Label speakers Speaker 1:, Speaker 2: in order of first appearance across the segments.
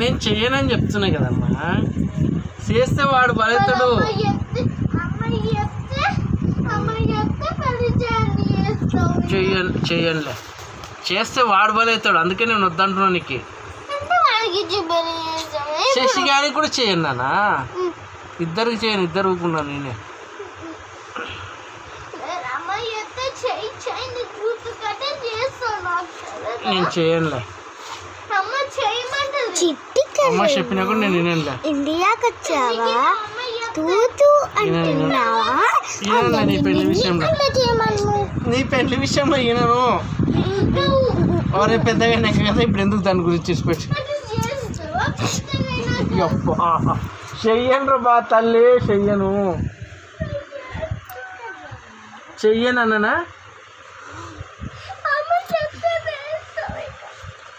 Speaker 1: నేను చెయ్యనని చెప్తున్నా కదమ్మా. చేస్తే వాడు బలవుతాడు. చెయ్యండిలే, చేస్తే వాడు బలవుతాడు. అందుకే నేను వద్దంటున్నా నీకు. శశి గారికి కూడా చేయండి నాన్న. ఇద్దరికి చేయను, ఇద్దరు ఊరుకున్నాను నేనే. నేను చేయనులే. అమ్మ చెప్పినా కూడా నేను వినంలే.
Speaker 2: ఇండియాకి వచ్చావా అంటున్నావా?
Speaker 1: నీ పెళ్లి విషయంలో, నీ పెళ్లి విషయంలో ఈయనను ఎవరే పెద్దగా నెక్క కదా. ఇప్పుడు ఎందుకు దాని గురించి చూసిపెట్టి చెయ్యను రా తల్లి. చెయ్యను అన్ననా?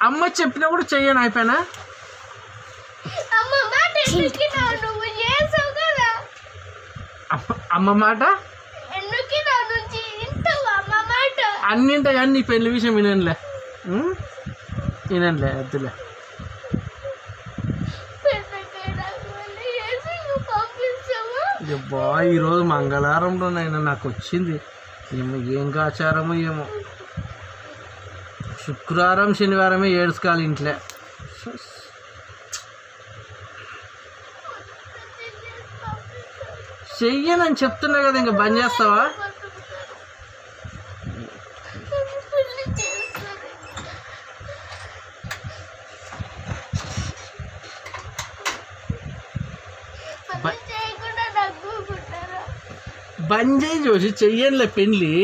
Speaker 1: అమ్మ చెప్పినా కూడా చెయ్యను. అయిపోయినా అమ్మ మాట అన్నింటే కానీ నీ పెళ్లి విషయం వినంలే. వద్దులే. అబ్బా ఈరోజు మంగళవారంలోనైనా నాకు వచ్చింది ఏం ఆచారమో ఏమో. శుక్రవారం శనివారమే ఏడుచుకోవాలి ఇంట్లో. చెయ్యనని చెప్తున్నా కదా, ఇంకా బంద్ చేస్తావా? బంద్ చేయి జోషి, చెయ్యనులే పెళ్ళి.